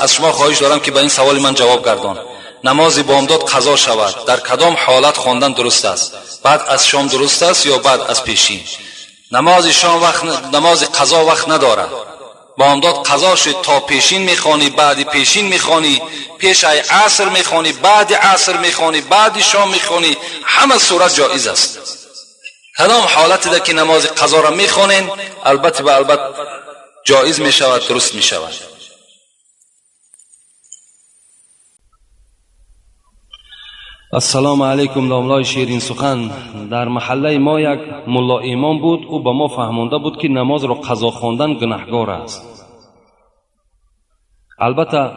از شما خواهش دارم که به این سوال من جواب گردان. نماز بامداد قضا شود در کدام حالت خواندن درست است؟ بعد از شام درست است یا بعد از پیشین؟ نماز شام نماز قضا وقت ندارد. بامداد قضا شد تا پیشین میخوانی، بعد پیشین میخوانی، پیش عصر میخوانی، بعد عصر میخوانی، بعد شام میخوانی، همه صورت جایز است. کدام حالتی ده که نماز قضا را میخوانین البته به البته جایز میشود، درست میشود. السلام علیکم. داملای شیرین سخن. در محله ما یک ملا امام بود. او به ما فهمانده بود که نماز را قضا خواندن گناهگار است. البته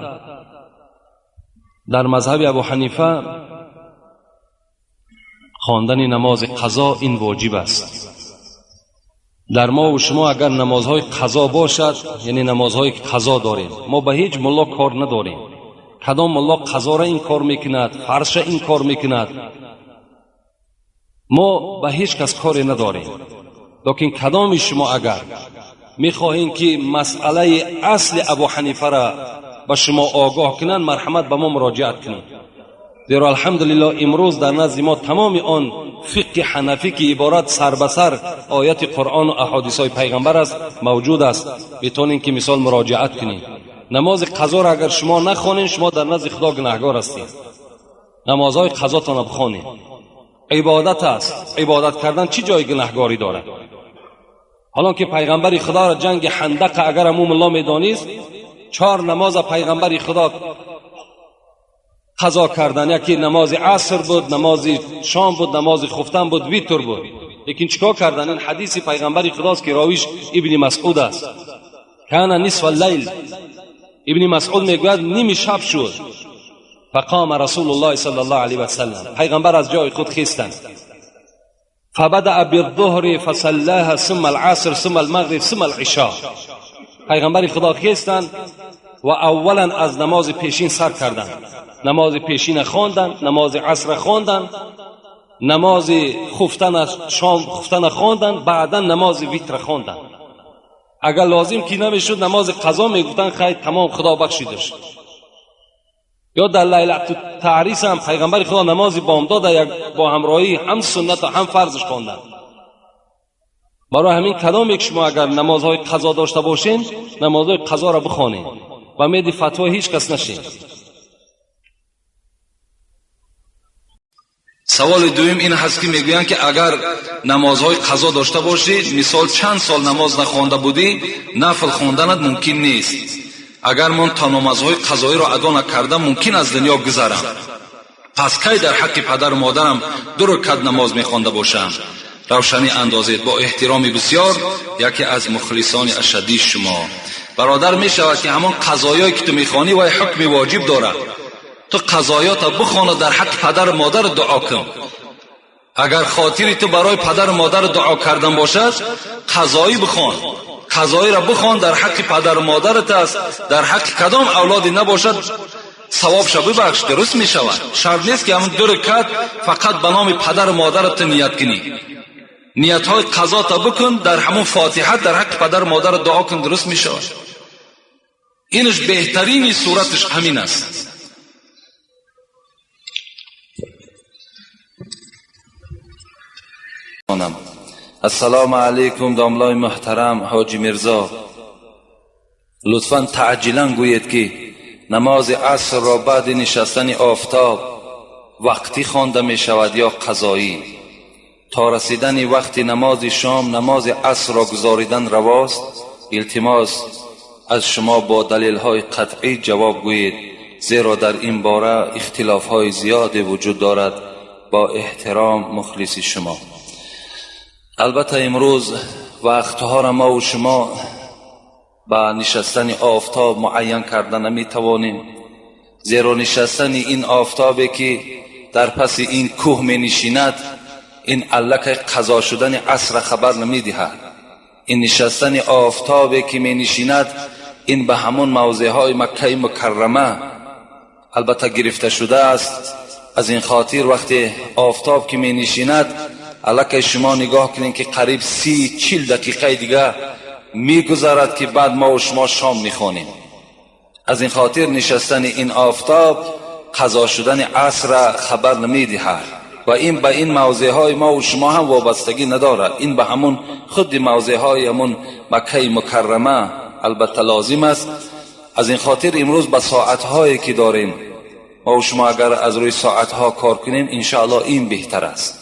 در مذهب ابو حنیفه خواندن نماز قضا این واجب است. در ما و شما اگر نمازهای قضا باشد، یعنی نمازهای قضا داریم، ما به هیچ ملا کار نداریم. کدام ملا قضا را این کار میکند، فرض را این کار میکند، ما به هیچ کس کاری نداریم. لیکن کدام شما اگر میخواهیم که مسئله اصل ابو حنیفه را به شما آگاه کنند، مرحمت به ما مراجعت کنید. زیرا الحمدلله امروز در نزد ما تمام آن فقه حنفی که عبارت سر به سر آیت قرآن و احادیث های پیغمبر است موجود است. میتونین که مثال مراجعت کنید. نماز قضا را اگر شما نخوانید، شما در نزد خدا گناهگار هستید. نمازهای قضا تان بخوانید. عبادت است. عبادت کردن چی جای گناهگاری دارد؟ حالا که پیغمبر خدا را جنگ خندق اگر امام الله میدانست، 4 نماز پیغمبر خدا قضا کردن. یکی نماز عصر بود، نماز شام بود، نماز خفتن بود، ویتر بود. لیکن چیکار کردن؟ این حدیث پیغمبر خداست که راویش ابن مسعود است. کان نصف اللیل، ابن مسعود میگوید نیم شب شد، فقام رسول الله صلی الله علیه و سلم، پیغمبر از جای خود خیستند، فبدأ بالظهر فصلاها ثم العصر ثم المغرب ثم العشاء. پیغمبر خدا خیستند و اولا از نماز پیشین سر کردند. نماز پیشین خواندند، نماز عصر خواندند، نماز خفتن شام خفتن خواندند، بعدا نماز ویتر خواندند. اگر لازم کی نمیشد نماز قضا میگفتن خیر تمام خدا بخشیدش. یا در لیلۃ التعریس هم پیغمبر خدا نماز بامداد یک با همراهی هم سنت و هم فرضش خواندند. برای همین کدام یک شما اگر نمازهای قضا داشته باشین، نمازهای قضا را بخوانید و میدی فتوا هیچ کس نشین. سوال دوم این هست که میگویند که اگر نمازهای قضا داشته باشی، مثال چند سال نماز نخوانده بودی، نفل خواندنت ممکن نیست. اگر من تا نمازهای قضایی را ادا نکردم ممکن از دنیا گذرم، پس کی در حق پدر و مادرم 2 رکعت نماز میخوانده باشم؟ روشنی اندازید. با احترام بسیار، یکی از مخلصان اشدی شما. برادر میشود که همان قضایایی که تو میخوانی و حکم واجب دارد، تو قضایات بخوان در حق پدر و مادر دعا کن. اگر خاطری تو برای پدر و مادر دعا کردن باشد، قضایی بخوان، قضایی را بخوان در حق پدر و مادرت است. در حق کدام اولادی نباشد ثواب شو ببخش، درست می شود. شرط نیست که همون 2 رکعت فقط به نام پدر و مادرت نیت کنی. نیت های قضا تا بکن، در همون فاتحه در حق پدر و مادر دعا کن، درست می شود. اینش بهترین صورتش همین است. السلام علیکم داملای محترم حاجی مرزا، لطفاً تعجیلاً گویید که نماز عصر را بعد نشستن آفتاب وقتی خوانده می شود یا قضایی؟ تا رسیدن وقت نماز شام نماز عصر را گزاریدن رواست؟ التماس از شما با دلیل های قطعی جواب گویید، زیرا در این باره اختلاف های زیادی وجود دارد. با احترام مخلص شما. البته امروز وقتها را ما و شما با نشستن آفتاب معین کردن نمی توانیم، زیرا نشستن این آفتابی که در پس این کوه می نشیند، این علک قضا شدن عصر خبر نمی دهد. این نشستن آفتابی که می نشیند، این به همون موضع های مکه مکرمه البته گرفته شده است. از این خاطر وقتی آفتاب که می نشیند، الک شما نگاه کنین که قریب 30-40 دقیقه دیگه می گذرد که بعد ما و شما شام می خونیم. از این خاطر نشستن این آفتاب قضا شدن عصر را خبر نمیدهد و این به این موضع های ما و شما هم وابستگی ندارد. این به همون خود موضع های همون مکه مکرمه البته لازم است. از این خاطر امروز به ساعت هایی که داریم ما و شما اگر از روی ساعت ها کار کنیم انشاءالله این بهتر است.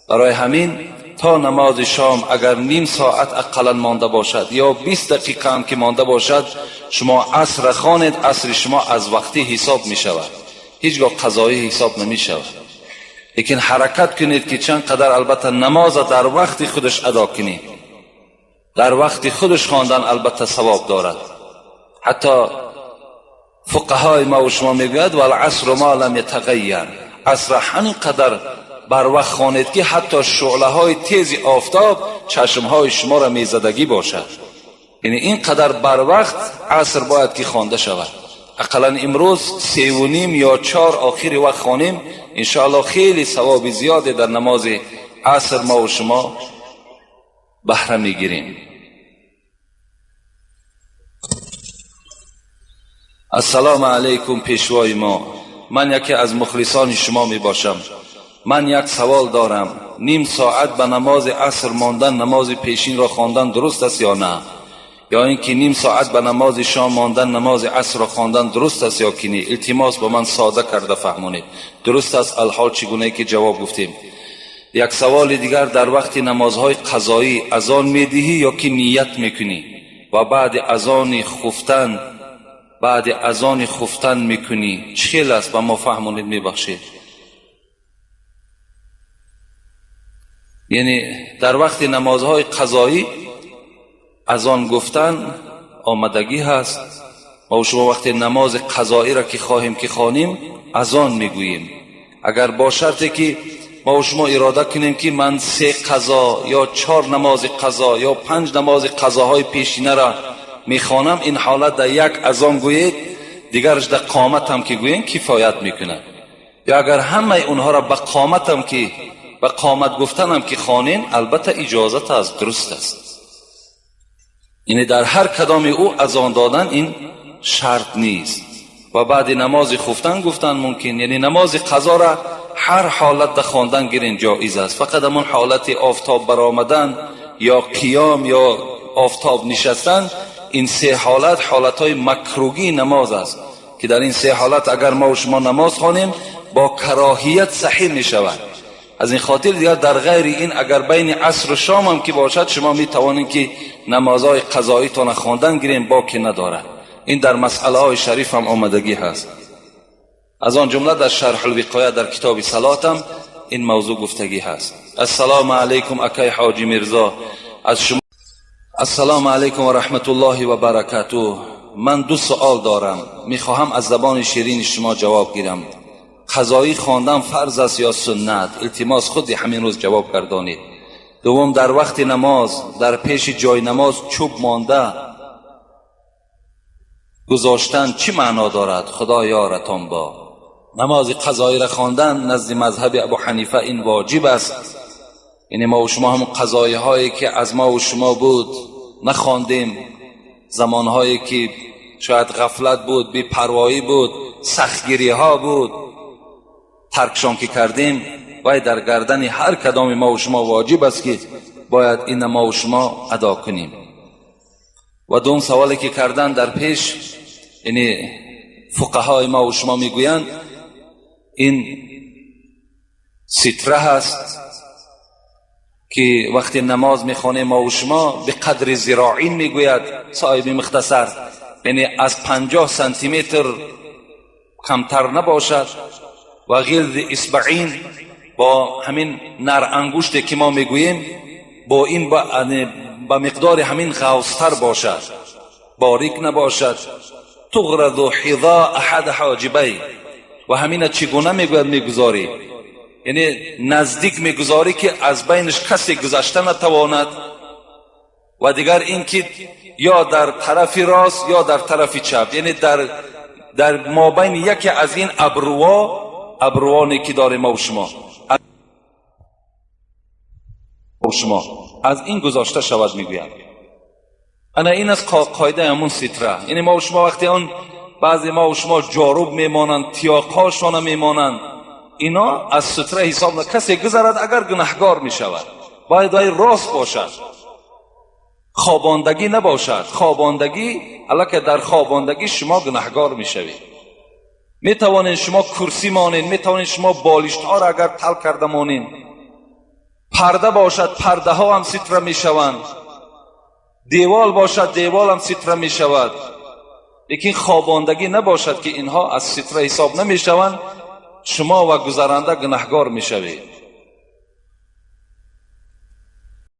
برای همین تا نماز شام اگر نیم ساعت اقلا مانده باشد یا 20 دقیقه هم که مانده باشد شما عصر خوانید، عصر شما از وقتی حساب می شود، هیچگاه قضایی حساب نمی شود. لیکن حرکت کنید که چند قدر البته نماز در وقت خودش ادا کنید. در وقت خودش خواندن البته ثواب دارد. حتی فقهای ما و شما میگوید والعصر ما لم یتغیر، عصر همین قدر بر وقت خوانید که حتی شعله های تیز آفتاب چشم های شما را میزدگی باشد. یعنی این قدر بر وقت عصر باید که خوانده شود. اقلا امروز 3:30 یا 4 آخر وقت خوانیم انشاءالله خیلی ثواب زیاده در نماز عصر ما و شما بهره میگیریم. السلام علیکم پیشوای ما، من یکی از مخلصان شما می باشم. من یک سوال دارم، نیم ساعت به نماز عصر ماندن نماز پیشین را خواندن درست است یا نه؟ یا اینکه نیم ساعت به نماز شام ماندن نماز عصر را خواندن درست است یا که نه؟ التماس به من ساده کرده فهمونید. درست است الحال چگونه که جواب گفتیم. یک سوال دیگر، در وقت نمازهای قضایی اذان میدهی یا که نیت میکنی و بعد اذان خفتن میکنی؟ چه خیلی است به ما فهمونید میبخشید. یعنی در وقت نمازهای قضایی اذان گفتن آمدگی هست. ما شما وقت نماز قضایی را که خواهیم که خوانیم اذان میگوییم. اگر با شرطی که ما شما اراده کنیم که من 3 قضا یا 4 نماز قضا یا 5 نماز قضاهای پیشینه را میخوانم، این حالت در یک اذان گویید، دیگرش در قامت هم که گوییم کفایت میکنه. یا اگر همه اونها را به قامت هم که به قامت گفتن هم که خوانین البته اجازت است، درست است. یعنی در هر کدام او اذان دادن این شرط نیست. و بعد نماز خفتن گفتن ممکن. یعنی نماز قضا را هر حالت در خواندن گیرین جایز است. فقط همون حالت آفتاب برآمدن یا قیام یا آفتاب نشستن، این 3 حالت حالتهای مکروهی نماز است که در این 3 حالت اگر ما و شما نماز خوانیم با کراهیت صحیح می شود. از این خاطر دیگر در غیر این اگر بین عصر و شام هم که باشد شما می توانید که نمازهای قضایی تان خواندن گیرین باکی ندارد. این در مسئله های شریف هم آمدگی هست. از آن جمله در شرح الوقایه در کتاب صلاتم این موضوع گفتگی هست. السلام علیکم اکای حاجی میرزا، از شما السلام علیکم و رحمت الله و برکاته. من 2 سوال دارم، میخواهم از زبان شیرین شما جواب گیرم. قضایی خواندن فرض است یا سنت؟ التماس خود همین روز جواب گردانید. دوم، در وقت نماز در پیش جای نماز چوب مانده گذاشتن چی معنا دارد؟ خدا یارتان با. نماز قضایی را خواندن نزد مذهب ابو حنیفه این واجب است. یعنی ما و شما هم قضایی هایی که از ما و شما بود نخواندیم، زمانهایی که شاید غفلت بود، بی پروایی بود، سختگیری ها بود، ترکشان که کردیم، باید در گردن هر کدام ما و شما واجب است که باید این ما و شما ادا کنیم. و دوم سوالی که کردن در پیش، یعنی فقهای ما و شما میگویند این ستره هست که وقتی نماز میخوانیم ما و شما به قدر ذراعین میگوید صاحب مختصر، یعنی از 50 سانتی متر کمتر نباشد و غلظ اصبعین با همین نر انگشت که ما میگوییم با این با مقدار همین غوصتر باشد، باریک نباشد. تغرد حذاء احد حاجبی، و همین چگونه میگوید میگذاری؟ یعنی نزدیک میگذاری که از بینش کسی گذشته نتواند. و دیگر این که یا در طرف راست یا در طرف چپ، یعنی در مابین یکی از این ابروانی که داره ما و شما از این گذاشته شود میگوید. انا این از قاعده همون ستره. یعنی ما و شما وقتی اون بعضی ما و شما جاروب میمانند، تیاقهاشان میمانند، اینا از ستره حساب نه. کسی گذرد اگر گناهگار میشود، باید راست باشد، خواباندگی نباشد. خواباندگی البته در خواباندگی شما گناهگار میشوید. میتوانید شما کرسی مانید، میتوانید شما بالشت ها را اگر تل کرده مانید، پرده باشد پرده ها هم ستره میشوند، دیوال باشد دیوال هم ستره میشود، لیکن خواباندگی نباشد که اینها از ستره حساب نمیشوند، شما و گذرنده گناهگار میشوید.